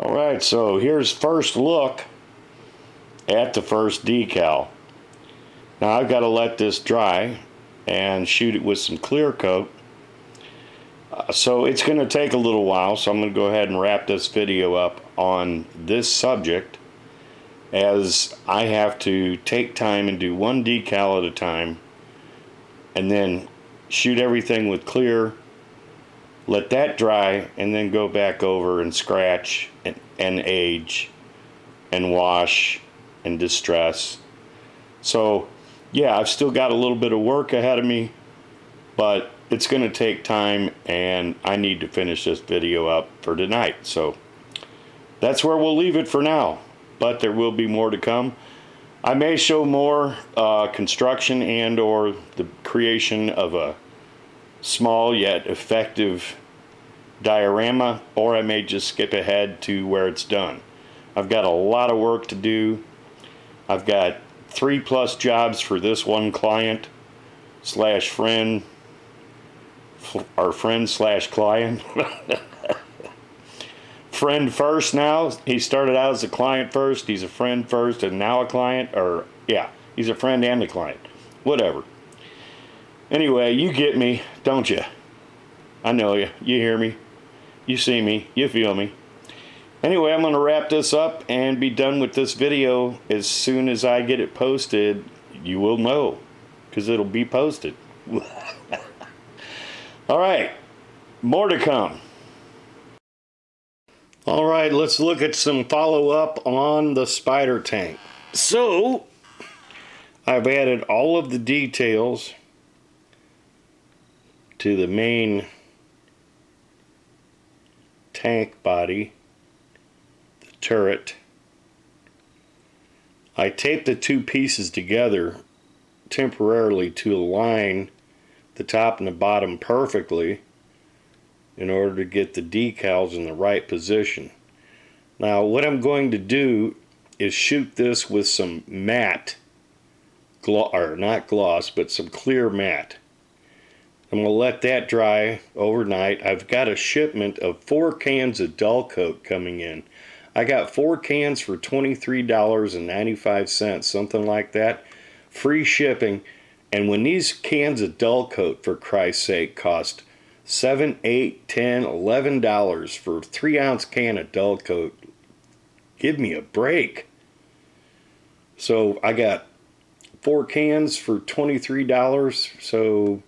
Alright, so here's first look at the first decal. Now I've got to let this dry and shoot it with some clear coat. So it's going to take a little while, so I'm going to go ahead and wrap this video up on this subject, as I have to take time and do one decal at a time and then shoot everything with clear, let that dry, and then go back over and scratch and age and wash and distress. So yeah, I've still got a little bit of work ahead of me, but it's going to take time, and I need to finish this video up for tonight. So that's where we'll leave it for now, but there will be more to come. I may show more construction and or the creation of a small yet effective diorama, or I may just skip ahead to where it's done. I've got a lot of work to do. I've got 3+ jobs for this one client slash friend, or friend slash client. Friend first now. He started out as a client first, he's a friend first, and now a client. Or yeah, he's a friend and a client, whatever. Anyway, you get me, don't you? I know you. You hear me, you see me, you feel me. Anyway, I'm going to wrap this up and be done with this video. As soon as I get it posted, you will know, because it'll be posted. Alright, more to come. Alright, let's look at some follow-up on the spider tank. So, I've added all of the details to the main tank body, the turret. I taped the two pieces together temporarily to align the top and the bottom perfectly in order to get the decals in the right position. Now what I'm going to do is shoot this with some matte, or not gloss, but some clear matte. I'm going to let that dry overnight. I've got a shipment of 4 cans of dull coat coming in. I got 4 cans for $23.95, something like that. Free shipping. And when these cans of dull coat, for Christ's sake, cost $7, $8, $10, $11 for a 3-ounce can of dull coat, give me a break. So I got 4 cans for $23, so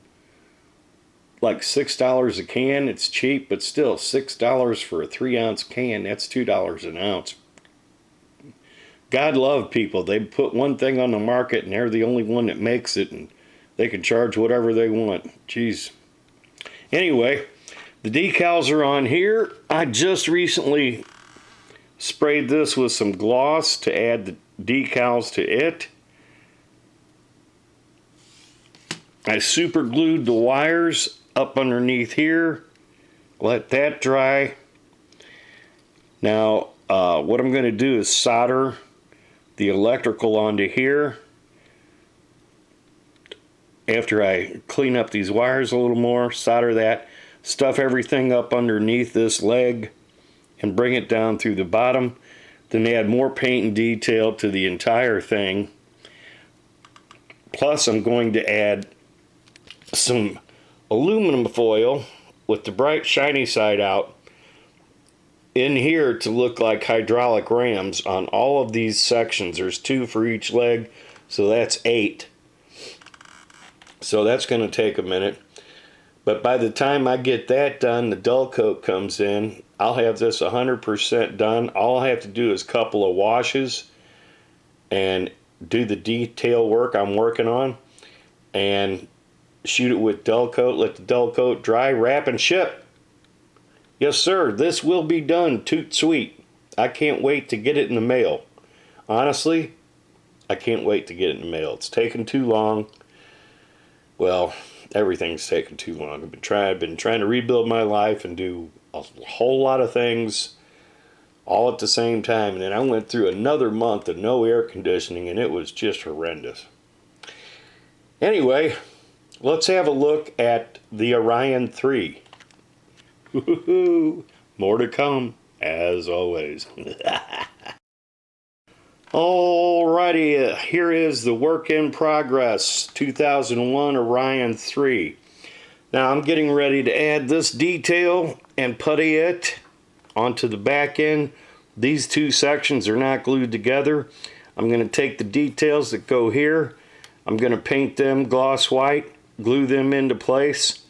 like $6 a can. It's cheap, but still $6 for a 3-ounce can. That's $2 an ounce. God love people. They put one thing on the market and they're the only one that makes it, and they can charge whatever they want. Jeez. Anyway, the decals are on here. I just recently sprayed this with some gloss to add the decals to it. I super glued the wires up underneath here. Let that dry. Now what I'm going to do is solder the electrical onto here after I clean up these wires a little more. Solder that, stuff everything up underneath this leg and bring it down through the bottom, then add more paint and detail to the entire thing. Plus I'm going to add some aluminum foil with the bright shiny side out in here to look like hydraulic rams on all of these sections. There's 2 for each leg, so that's 8. So that's going to take a minute, but by the time I get that done, the dull coat comes in. I'll have this 100% done. All I have to do is a couple of washes and do the detail work I'm working on and shoot it with dull coat, let the dull coat dry, wrap and ship. Yes sir, this will be done. Toot sweet. I can't wait to get it in the mail. Honestly, I can't wait to get it in the mail. It's taken too long. Well, everything's taken too long. I've been trying to rebuild my life and do a whole lot of things all at the same time, and then I went through another month of no air conditioning, and it was just horrendous. Anyway, let's have a look at the Orion 3. More to come as always. Alrighty, here is the work in progress, 2001 Orion 3. Now I'm getting ready to add this detail and putty it onto the back end. These two sections are not glued together. I'm going to take the details that go here. I'm going to paint them gloss white, glue them into place.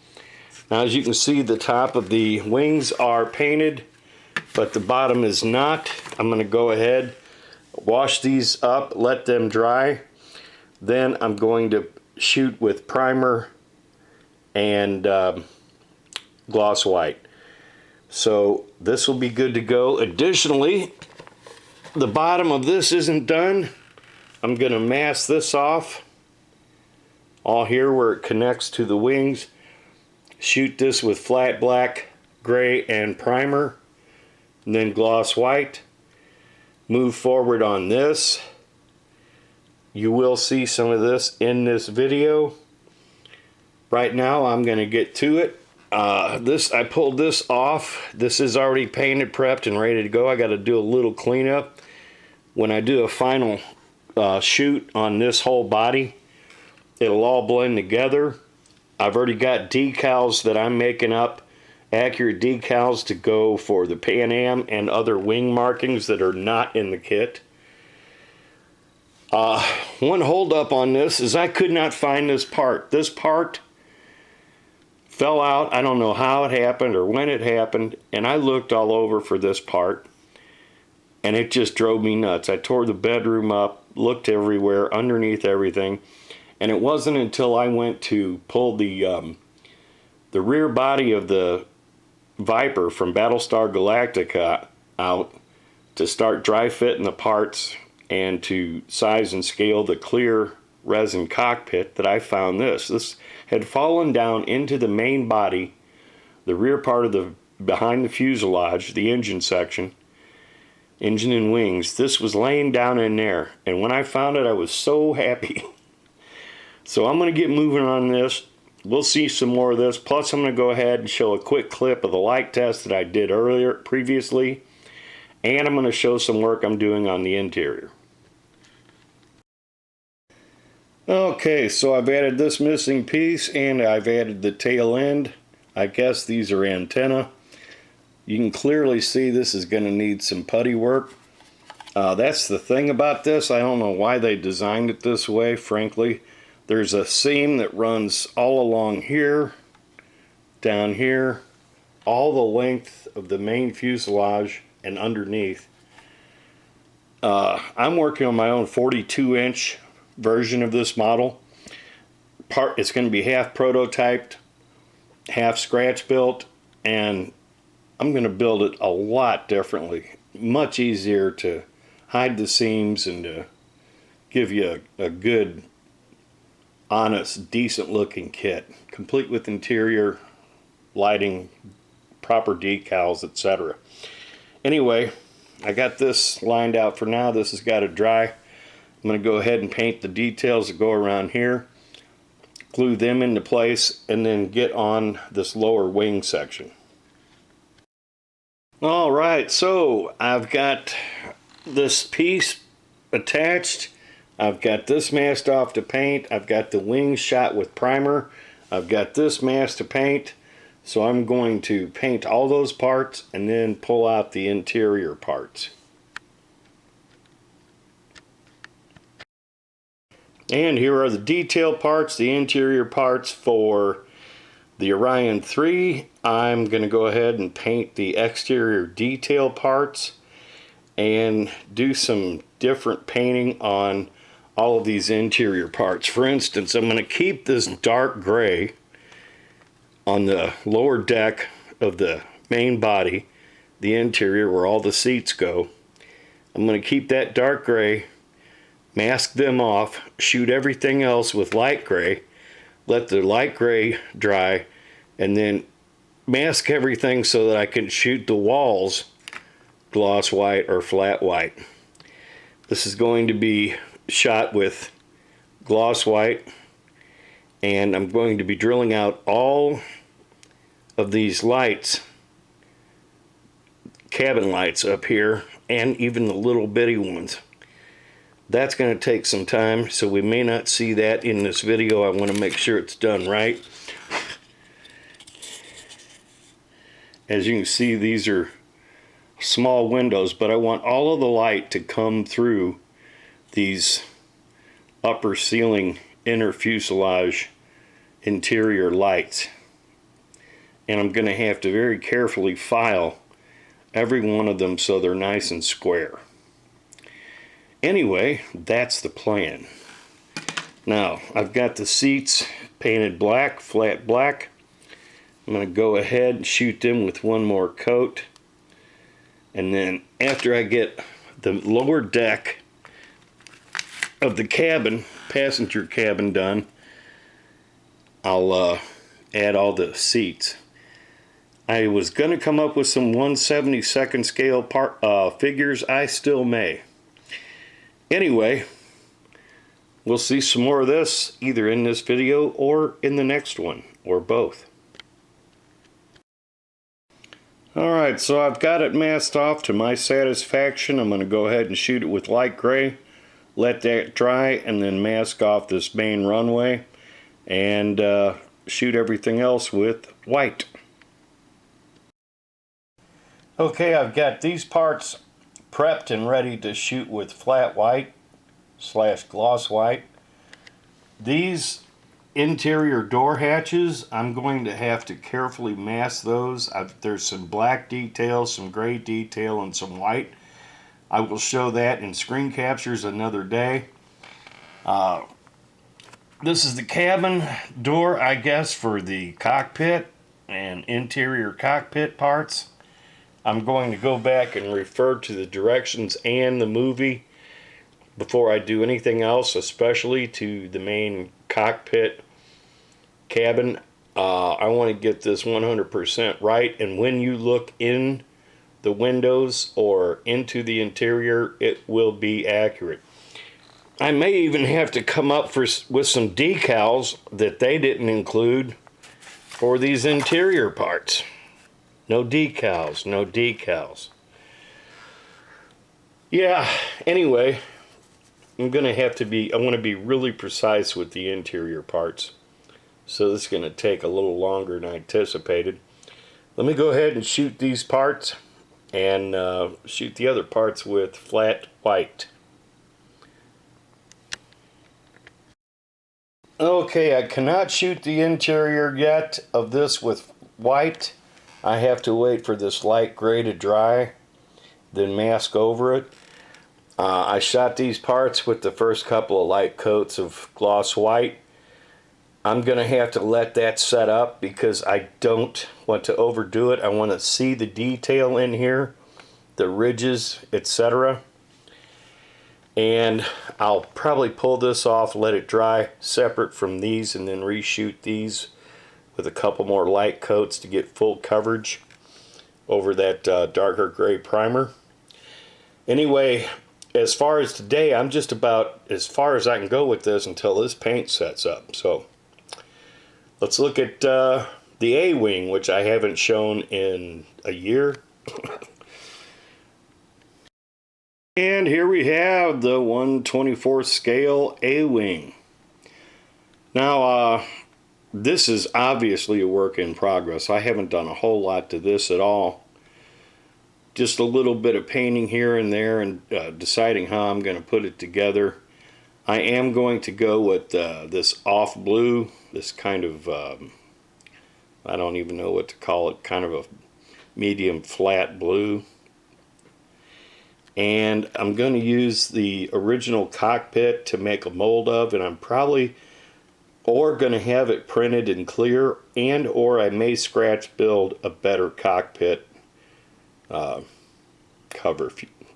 Now as you can see, the top of the wings are painted, but the bottom is not. I'm going to go ahead, wash these up, let them dry. Then I'm going to shoot with primer and gloss white. So this will be good to go. Additionally, the bottom of this isn't done. I'm going to mask this off all here where it connects to the wings. Shoot this with flat black, gray, and primer, and then gloss white. Move forward on this. You will see some of this in this video. Right now I'm going to get to it. I pulled this off. This is already painted, prepped, and ready to go. I got to do a little cleanup. When I do a final shoot on this whole body, it'll all blend together. I've already got decals that I'm making up, accurate decals to go for the Pan Am and other wing markings that are not in the kit. One holdup on this is I could not find this part. This part fell out. I don't know how it happened or when it happened, and I looked all over for this part, and it just drove me nuts. I tore the bedroom up, looked everywhere, underneath everything, and it wasn't until I went to pull the rear body of the Viper from Battlestar Galactica out to start dry fitting the parts and to size and scale the clear resin cockpit that I found this. This had fallen down into the main body, the rear part of the behind the fuselage, the engine section, engine and wings. This was laying down in there, and when I found it, I was so happy. So I'm going to get moving on this. We'll see some more of this. Plus, I'm going to go ahead and show a quick clip of the light test that I did previously. And I'm going to show some work I'm doing on the interior. Okay, so I've added this missing piece and I've added the tail end. I guess these are antenna. You can clearly see this is going to need some putty work. That's the thing about this. I don't know why they designed it this way, frankly. There's a seam that runs all along here, down here, all the length of the main fuselage and underneath. I'm working on my own 42-inch version of this model. It's going to be half prototyped, half scratch built, and I'm going to build it a lot differently. Much easier to hide the seams and to give you a good, honest, decent looking kit, complete with interior, lighting, proper decals, etc. Anyway, I got this lined out for now. This has got to dry. I'm going to go ahead and paint the details that go around here, glue them into place, and then get on this lower wing section. Alright, so I've got this piece attached. I've got this masked off to paint. I've got the wings shot with primer. I've got this mask to paint. So I'm going to paint all those parts and then pull out the interior parts. And here are the detail parts, the interior parts for the Orion 3. I'm going to go ahead and paint the exterior detail parts and do some different painting on all of these interior parts. For instance, I'm going to keep this dark gray on the lower deck of the main body, the interior where all the seats go. I'm going to keep that dark gray, mask them off, shoot everything else with light gray, let the light gray dry, and then mask everything so that I can shoot the walls gloss white or flat white. This is going to be shot with gloss white, and I'm going to be drilling out all of these lights cabin lights up here, and even the little bitty ones. That's going to take some time, so we may not see that in this video. I want to make sure it's done right. As you can see, these are small windows, but I want all of the light to come through these upper ceiling inner fuselage interior lights. And I'm going to have to very carefully file every one of them so they're nice and square. Anyway, that's the plan. Now, I've got the seats painted black, flat black. I'm going to go ahead and shoot them with one more coat. And then after I get the lower deck of the cabin, passenger cabin done, I'll add all the seats. I was going to come up with some 1/72 scale figures. I still may. Anyway, we'll see some more of this either in this video or in the next one, or both. Alright, so I've got it masked off to my satisfaction. I'm going to go ahead and shoot it with light gray, let that dry, and then mask off this main runway, and shoot everything else with white. Okay, I've got these parts prepped and ready to shoot with flat white / gloss white. These interior door hatches, I'm going to have to carefully mask those. There's some black detail, some gray detail, and some white. I will show that in screen captures another day. This is the cabin door, I guess, for the cockpit and interior cockpit parts. I'm going to go back and refer to the directions and the movie before I do anything else, especially to the main cockpit cabin. I want to get this 100% right, and when you look in the windows or into the interior, it will be accurate. I may even have to come up with some decals that they didn't include for these interior parts. No decals, no decals. Yeah, anyway, I want to be really precise with the interior parts. So this is going to take a little longer than I anticipated. Let me go ahead and shoot these parts and shoot the other parts with flat white. Okay, I cannot shoot the interior yet of this with white. I have to wait for this light gray to dry, then mask over it. I shot these parts with the first couple of light coats of gloss white. I'm going to have to let that set up because I don't want to overdo it. I want to see the detail in here, the ridges, etc. And I'll probably pull this off, let it dry separate from these, and then reshoot these with a couple more light coats to get full coverage over that darker gray primer. Anyway, as far as today, I'm just about as far as I can go with this until this paint sets up. So let's look at the A-wing, which I haven't shown in a year. And here we have the 1/24 scale A-wing. Now, this is obviously a work in progress. I haven't done a whole lot to this at all. Just a little bit of painting here and there and deciding how I'm going to put it together. I am going to go with this off blue, this kind of, I don't even know what to call it, kind of a medium flat blue. And I'm going to use the original cockpit to make a mold of, and I'm probably going to have it printed in clear, and or I may scratch build a better cockpit cover,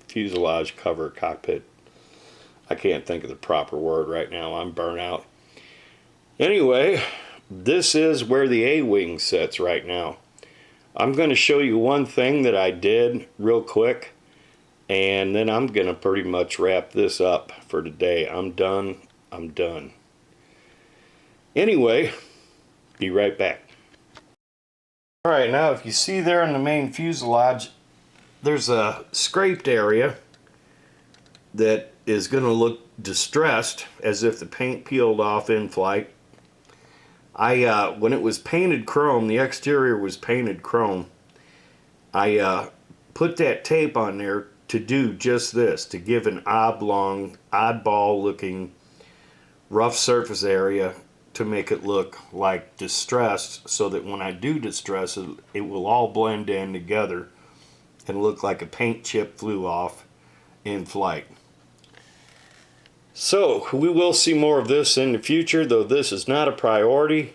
fuselage cover cockpit. I can't think of the proper word right now. I'm burnt out. Anyway, this is where the A-wing sits right now. I'm going to show you one thing that I did real quick, and then I'm going to pretty much wrap this up for today. I'm done. I'm done. Anyway, be right back. Alright, now if you see there in the main fuselage, there's a scraped area that is going to look distressed, as if the paint peeled off in flight. When it was painted chrome, the exterior was painted chrome, I put that tape on there to do just this, to give an oblong, oddball looking rough surface area to make it look like distressed, so that when I do distress it, it will all blend in together and look like a paint chip flew off in flight. So we will see more of this in the future, though this is not a priority.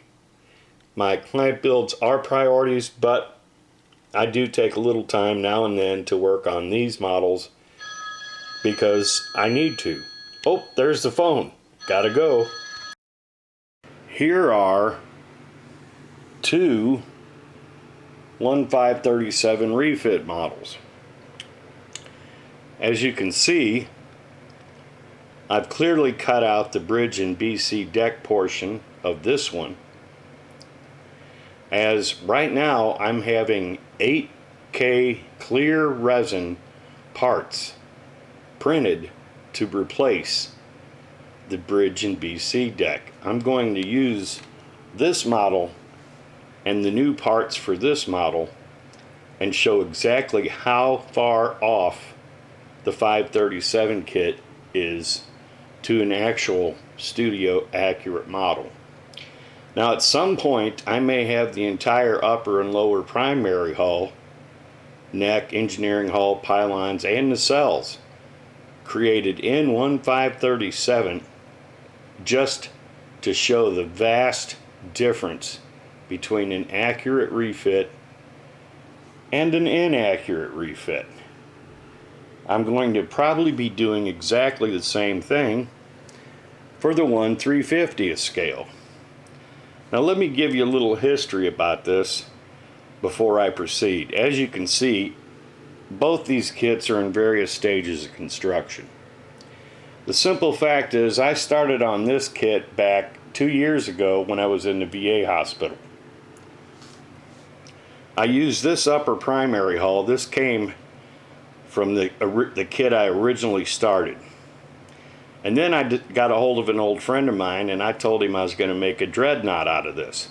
My client builds are priorities, but I do take a little time now and then to work on these models because I need to. Oh, there's the phone. Gotta go. Here are two 1537 refit models. As you can see, I've clearly cut out the bridge and BC deck portion of this one, as right now I'm having 8K clear resin parts printed to replace the bridge and BC deck. I'm going to use this model and the new parts for this model and show exactly how far off the 537 kit is to an actual studio accurate model. Now at some point I may have the entire upper and lower primary hull, neck, engineering hull, pylons, and nacelles created in 1537 just to show the vast difference between an accurate refit and an inaccurate refit. I'm going to probably be doing exactly the same thing for the 1/350th scale. Now let me give you a little history about this before I proceed. As you can see, both these kits are in various stages of construction. The simple fact is I started on this kit back 2 years ago when I was in the VA hospital. I used this upper primary hull. This came from the kit I originally started. And then I got a hold of an old friend of mine and I told him I was going to make a dreadnought out of this.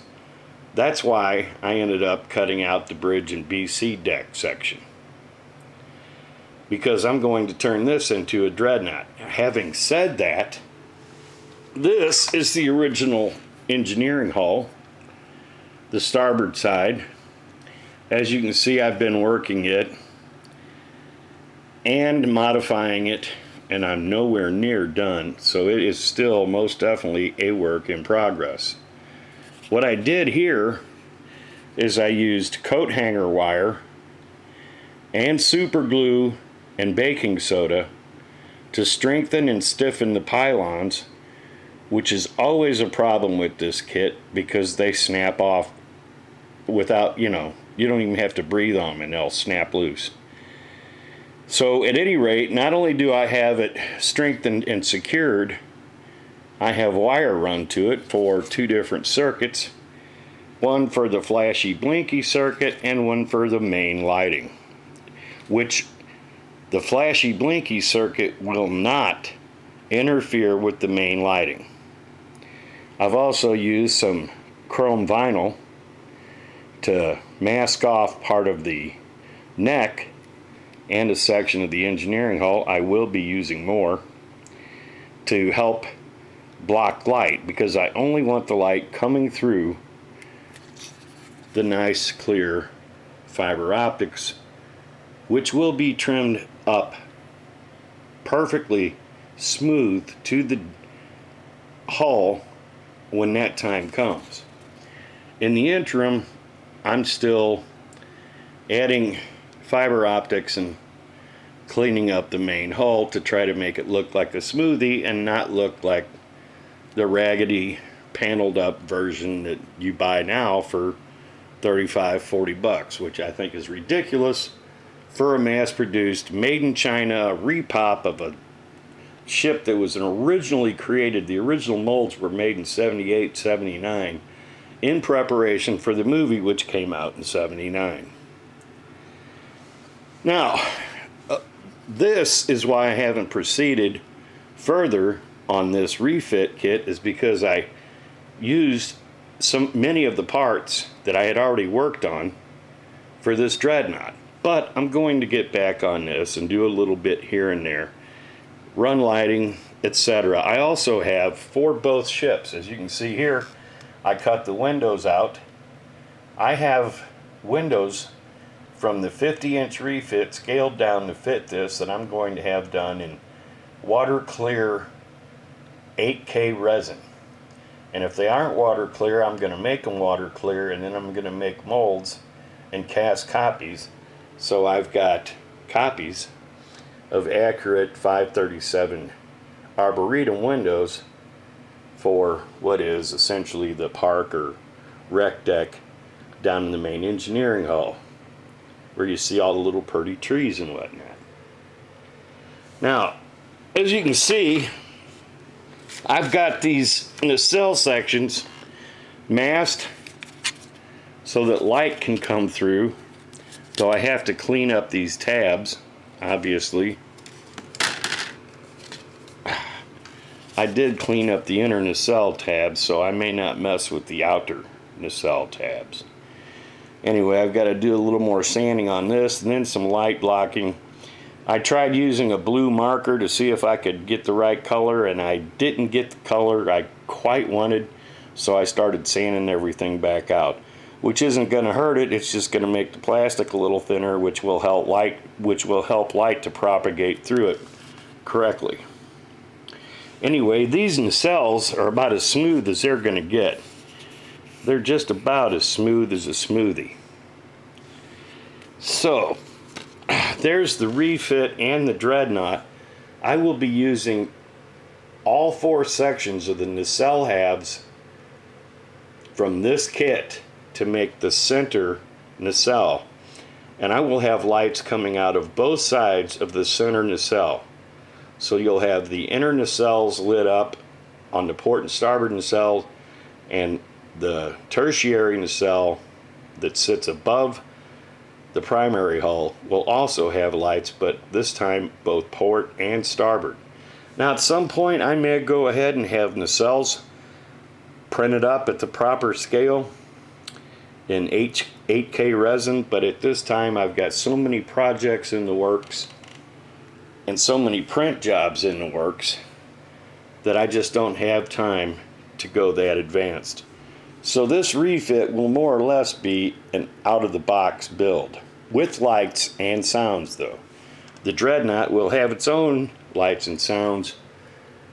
That's why I ended up cutting out the bridge and BC deck section, because I'm going to turn this into a dreadnought. Having said that, this is the original engineering hull, the starboard side. As you can see, I've been working it and modifying it, and I'm nowhere near done, so it is still most definitely a work in progress. What I did here is I used coat hanger wire and super glue and baking soda to strengthen and stiffen the pylons, which is always a problem with this kit because they snap off without, you don't even have to breathe on them and they'll snap loose. So at any rate, not only do I have it strengthened and secured, I have wire run to it for two different circuits, one for the flashy blinky circuit and one for the main lighting, which the flashy blinky circuit will not interfere with the main lighting. I've also used some chrome vinyl to mask off part of the neck and a section of the engineering hull. I will be using more to help block light, because I only want the light coming through the nice clear fiber optics, which will be trimmed up perfectly smooth to the hull when that time comes. In the interim, I'm still adding fiber optics and cleaning up the main hull to try to make it look like a smoothie and not look like the raggedy paneled up version that you buy now for $35-40, which I think is ridiculous for a mass-produced, made in China repop of a ship that was originally created. The original molds were made in 78, 79 in preparation for the movie, which came out in 79. Now, this is why I haven't proceeded further on this refit kit, is because I used many of the parts that I had already worked on for this dreadnought. But I'm going to get back on this and do a little bit here and there, run lighting, etc. I also have for both ships, as you can see here, I cut the windows out. I have windows from the 50-inch refit scaled down to fit this that I'm going to have done in water clear 8K resin. And if they aren't water clear, I'm going to make them water clear, and then I'm going to make molds and cast copies. So I've got copies of accurate 537 Arboretum windows for what is essentially the park or rec deck down in the main engineering hall, where you see all the little pretty trees and whatnot. Now, as you can see, I've got these nacelle sections masked so that light can come through, so I have to clean up these tabs, obviously. I did clean up the inner nacelle tabs, so I may not mess with the outer nacelle tabs. Anyway, I've got to do a little more sanding on this, and then some light blocking. I tried using a blue marker to see if I could get the right color, and I didn't get the color I quite wanted, so I started sanding everything back out, which isn't going to hurt it. It's just going to make the plastic a little thinner, which will help light to propagate through it correctly. Anyway, these nacelles are about as smooth as they're going to get. They're just about as smooth as a smoothie. So, there's the refit and the dreadnought. I will be using all 4 sections of the nacelle halves from this kit to make the center nacelle. And I will have lights coming out of both sides of the center nacelle. So you'll have the inner nacelles lit up on the port and starboard nacelle, and the tertiary nacelle that sits above the primary hull will also have lights, but this time both port and starboard. Now at some point I may go ahead and have nacelles printed up at the proper scale in 8K resin, but at this time I've got so many projects in the works and so many print jobs in the works that I just don't have time to go that advanced. So this refit will more or less be an out-of-the-box build, with lights and sounds though. The dreadnought will have its own lights and sounds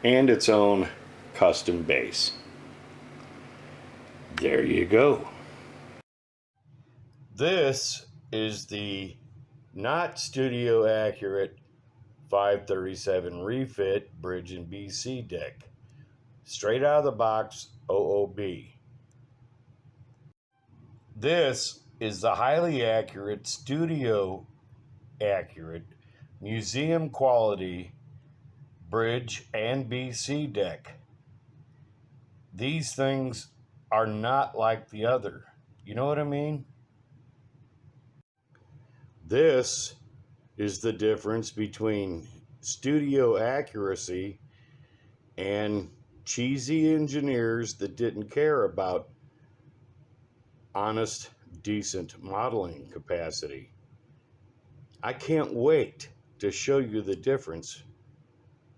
and its own custom base. There you go. This is the not studio accurate 537 refit bridge and BC deck. Straight out of the box, OOB. This is the highly accurate, studio accurate, museum quality bridge and BC deck. These things are not like the other. You know what I mean? This is the difference between studio accuracy and cheesy engineers that didn't care about honest, decent modeling capacity. I can't wait to show you the difference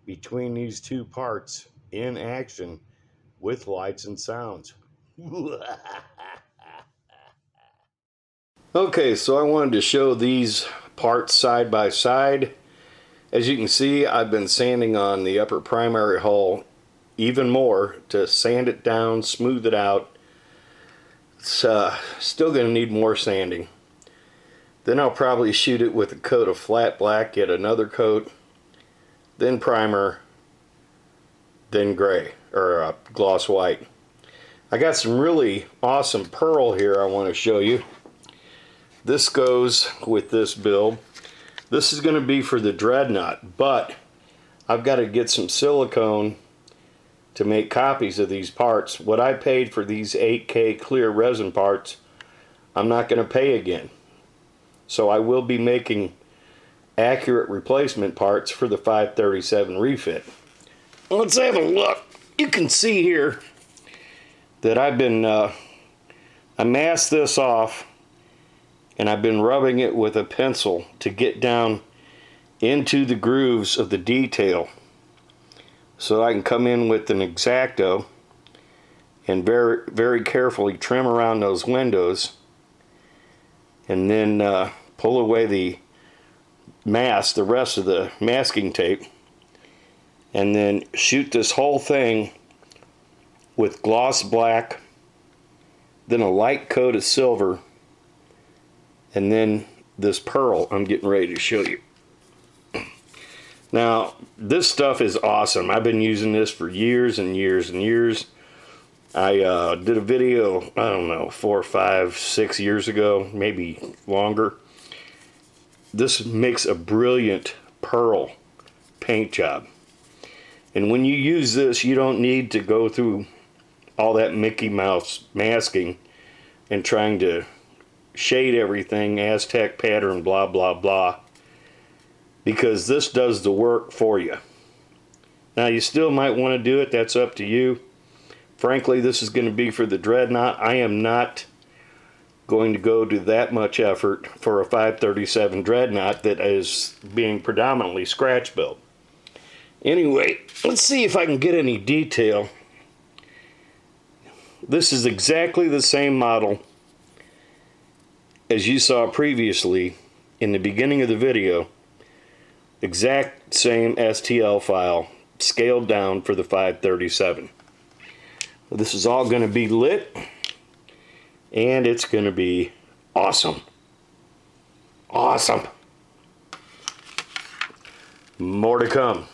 between these two parts in action with lights and sounds. Okay, so I wanted to show these parts side by side. As you can see, I've been sanding on the upper primary hull even more to sand it down, smooth it out. It's still going to need more sanding. Then I'll probably shoot it with a coat of flat black, get another coat, then primer, then gray, or gloss white. I got some really awesome pearl here I want to show you. This goes with this build. This is going to be for the dreadnought, but I've got to get some silicone to make copies of these parts. What I paid for these 8K clear resin parts, I'm not going to pay again. So I will be making accurate replacement parts for the 537 refit. Let's have a look. You can see here that I've been I masked this off, and I've been rubbing it with a pencil to get down into the grooves of the detail, so I can come in with an X-Acto and very, very carefully trim around those windows, and then pull away the mask, the rest of the masking tape, and then shoot this whole thing with gloss black, then a light coat of silver, and then this pearl I'm getting ready to show you. Now, this stuff is awesome. I've been using this for years and years and years. I did a video, I don't know, 4, 5, 6 years ago, maybe longer. This makes a brilliant pearl paint job. And when you use this, you don't need to go through all that Mickey Mouse masking and trying to shade everything, Aztec pattern, blah, blah, blah. Because this does the work for you. Now, you still might want to do it. That's up to you. Frankly, this is going to be for the Dreadnought. I am not going to go to that much effort for a 537 Dreadnought that is being predominantly scratch built. Anyway, let's see if I can get any detail. This is exactly the same model as you saw previously in the beginning of the video. Exact same STL file, scaled down for the 537. This is all going to be lit, and it's going to be awesome. Awesome. More to come.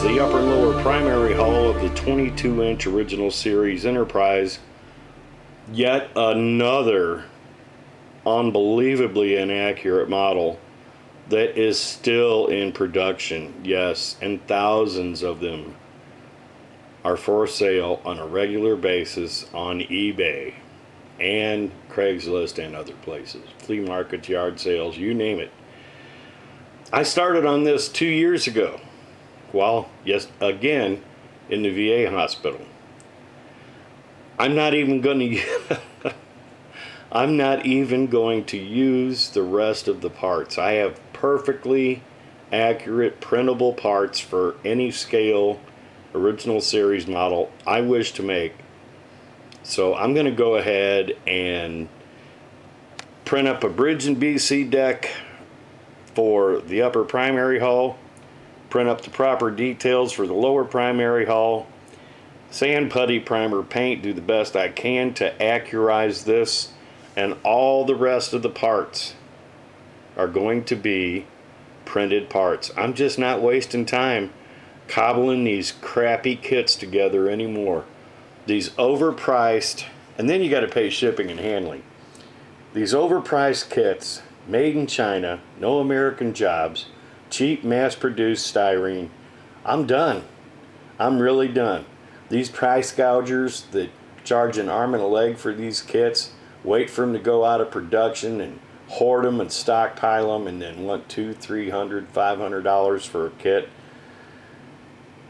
The upper and lower primary hull of the 22-inch original series Enterprise. Yet another unbelievably inaccurate model that is still in production. Yes, and thousands of them are for sale on a regular basis on eBay and Craigslist and other places. Flea markets, yard sales, you name it. I started on this 2 years ago. Well, yes, again, in the VA hospital. I'm not even going to use the rest of the parts. I have perfectly accurate printable parts for any scale original series model I wish to make. So I'm going to go ahead and print up a bridge and BC deck for the upper primary hull, print up the proper details for the lower primary hull, sand putty primer paint, do the best I can to accurize this, and all the rest of the parts are going to be printed parts. I'm just not wasting time cobbling these crappy kits together anymore. These overpriced, and then you got to pay shipping and handling. These overpriced kits, made in China, no American jobs, cheap mass-produced styrene. I'm done. I'm really done. These price gougers that charge an arm and a leg for these kits, wait for them to go out of production and hoard them and stockpile them, and then want $200, $300, $500 for a kit,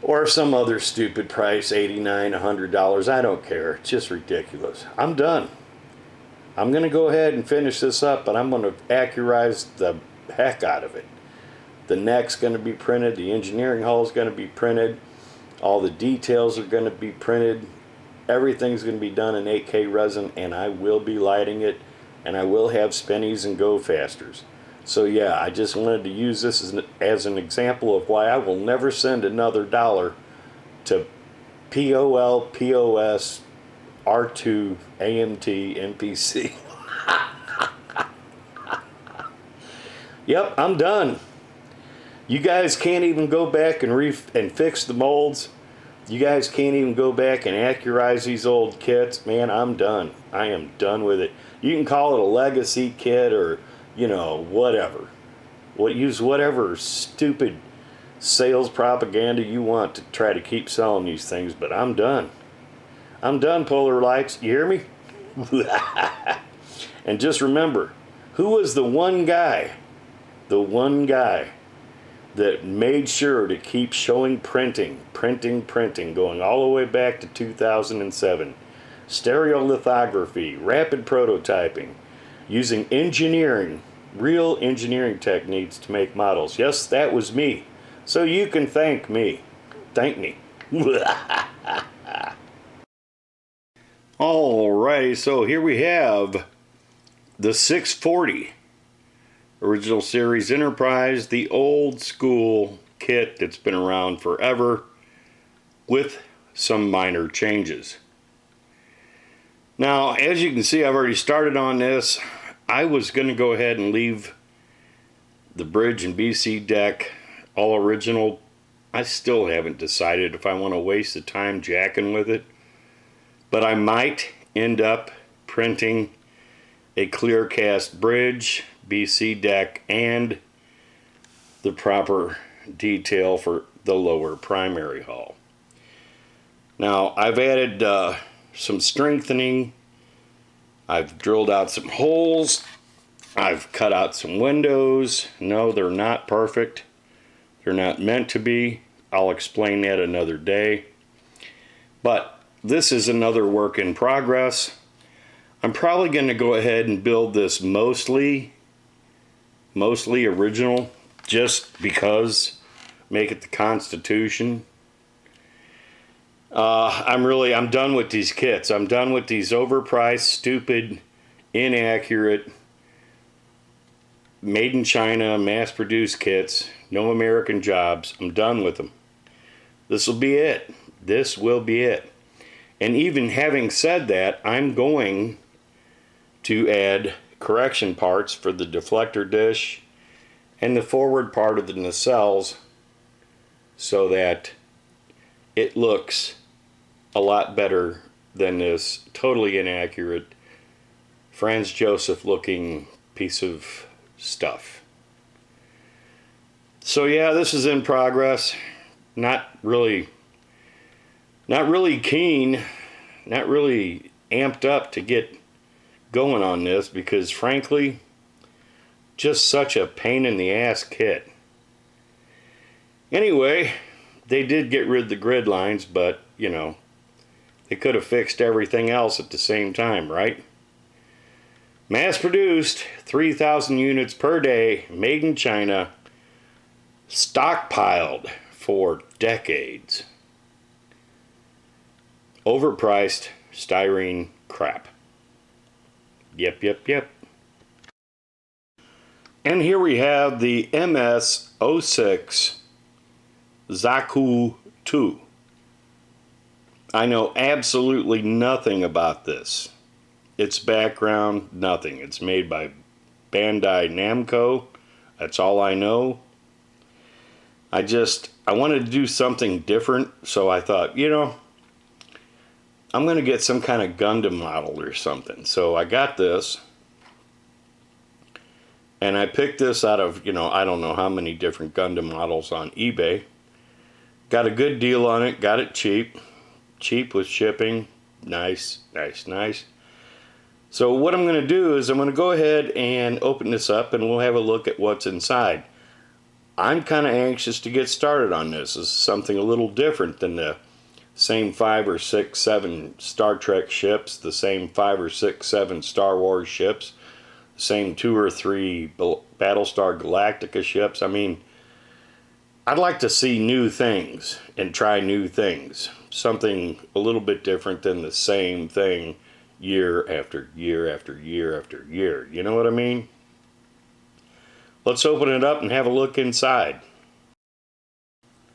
or some other stupid price, $89, $100. I don't care. It's just ridiculous. I'm done. I'm going to go ahead and finish this up, but I'm going to accurize the heck out of it. The neck's going to be printed. The engineering hull is going to be printed. All the details are going to be printed. Everything's going to be done in 8K resin, and I will be lighting it, and I will have spinnies and go fasters. So yeah, I just wanted to use this as an example of why I will never send another dollar to POL, POS, R2, AMT, NPC. Yep, I'm done. You guys can't even go back and fix the molds. You guys can't even go back and accurize these old kits. Man, I'm done. I am done with it. You can call it a legacy kit or, you know, whatever. Use whatever stupid sales propaganda you want to try to keep selling these things, but I'm done. I'm done, Polar Lights. You hear me? And just remember, who was the one guy that made sure to keep showing printing, going all the way back to 2007. Stereolithography, rapid prototyping, using engineering, real engineering techniques to make models. Yes, that was me. So you can thank me. Thank me. Alrighty, so here we have the 640. Original Series Enterprise, the old school kit that's been around forever with some minor changes. Now, as you can see, I've already started on this. I was going to go ahead and leave the bridge and BC deck all original. I still haven't decided if I want to waste the time jacking with it, but I might end up printing a clear cast bridge, BC deck, and the proper detail for the lower primary hull. Now, I've added some strengthening. I've drilled out some holes. I've cut out some windows. No, they're not perfect. They're not meant to be. I'll explain that another day. But this is another work in progress. I'm probably going to go ahead and build this mostly original, just because, make it the Constitution. I'm done with these kits. I'm done with these overpriced, stupid, inaccurate, made in China, mass-produced kits. No American jobs. I'm done with them. This will be it. This will be it. And even having said that, I'm going to add correction parts for the deflector dish and the forward part of the nacelles so that it looks a lot better than this totally inaccurate Franz Joseph looking piece of stuff. So yeah, this is in progress. Not really keen, not really amped up to get going on this, because frankly, just such a pain in the ass kit. Anyway, they did get rid of the grid lines, but you know, they could have fixed everything else at the same time, right? Mass produced, 3,000 units per day, made in China, stockpiled for decades. Overpriced styrene crap. Yep. And here we have the MS-06 Zaku 2. I know absolutely nothing about this. Its background, nothing. It's made by Bandai Namco. That's all I know. I wanted to do something different, so I thought, you know, I'm going to get some kind of Gundam model or something. So I got this, And I picked this out of, I don't know how many different Gundam models on eBay. Got a good deal on it, got it cheap. Cheap with shipping. Nice, nice, nice. So what I'm going to do is I'm going to go ahead and open this up and we'll have a look at what's inside. I'm kind of anxious to get started on this. This is something a little different than the same 5 or 6, 7 Star Trek ships, the same 5 or 6, 7 Star Wars ships, the same 2 or 3 Battlestar Galactica ships. I mean, I'd like to see new things and try new things. Something a little bit different than the same thing year after year after year after year. You know what I mean? Let's open it up and have a look inside.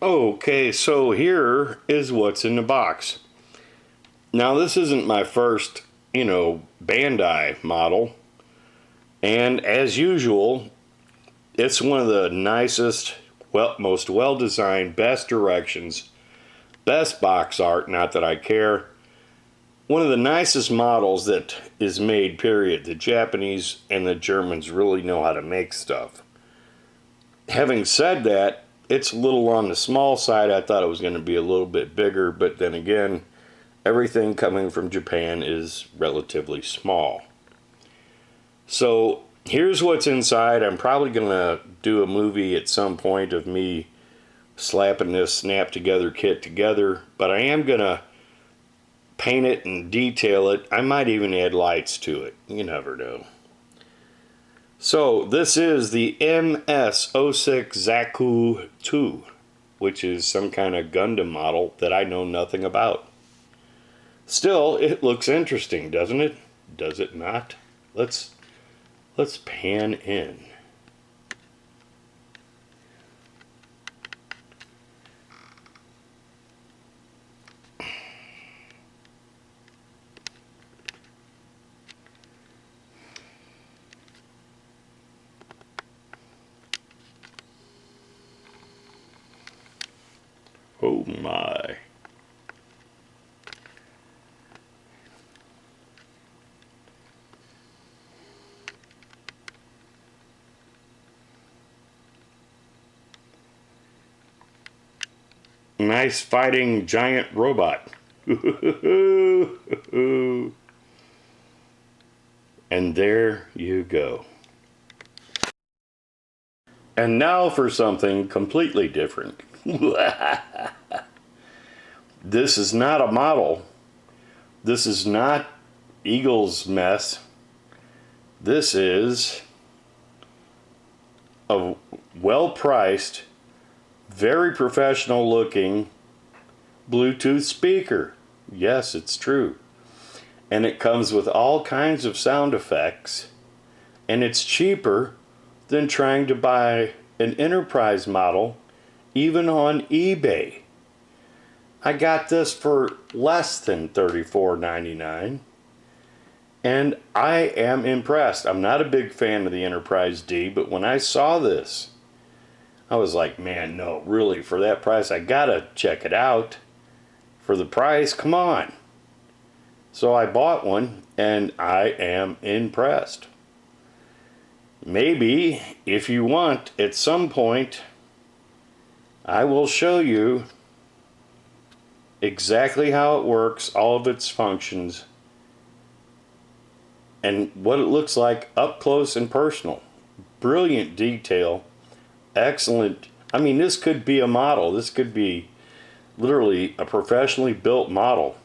Okay, so here is what's in the box. Now this isn't my first, Bandai model. And as usual, it's one of the nicest, most well-designed, best directions, best box art, not that I care. One of the nicest models that is made, period. The Japanese and the Germans really know how to make stuff. Having said that, it's a little on the small side. I thought it was going to be a little bit bigger, but then again, everything coming from Japan is relatively small. So here's what's inside. I'm probably going to do a movie at some point of me slapping this snap together kit together, but I am going to paint it and detail it. I might even add lights to it. You never know. So this is the MS-06 Zaku 2, which is some kind of Gundam model that I know nothing about. Still, it looks interesting, doesn't it? Does it not? Let's pan in. Oh my. Nice fighting giant robot. And there you go. And now for something completely different. This is not a model. This is not Eagle's mess. This is a well-priced, very professional looking Bluetooth speaker. Yes, it's true. And it comes with all kinds of sound effects. And it's cheaper than trying to buy an enterprise model, even on eBay. I got this for less than $34.99. And I am impressed. I'm not a big fan of the Enterprise D, but when I saw this, I was like, man, no, really, for that price, I gotta check it out. For the price, come on. So I bought one, and I am impressed. Maybe, if you want, at some point, I will show you exactly how it works, all of its functions, and what it looks like up close and personal. Brilliant detail. Excellent. I mean, this could be a model. This could be literally a professionally built model.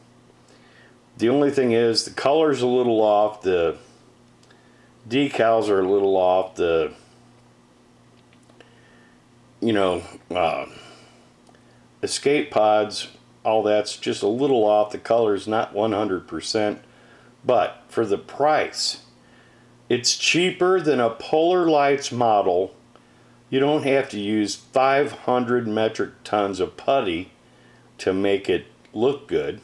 The only thing is the color's a little off. The decals are a little off. The, escape pods, all that's just a little off. The color's not 100%. But for the price, it's cheaper than a Polar Lights model. You don't have to use 500 metric tons of putty to make it look good.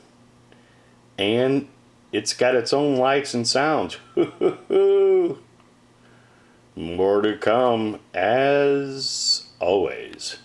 And it's got its own lights and sounds. More to come, as always.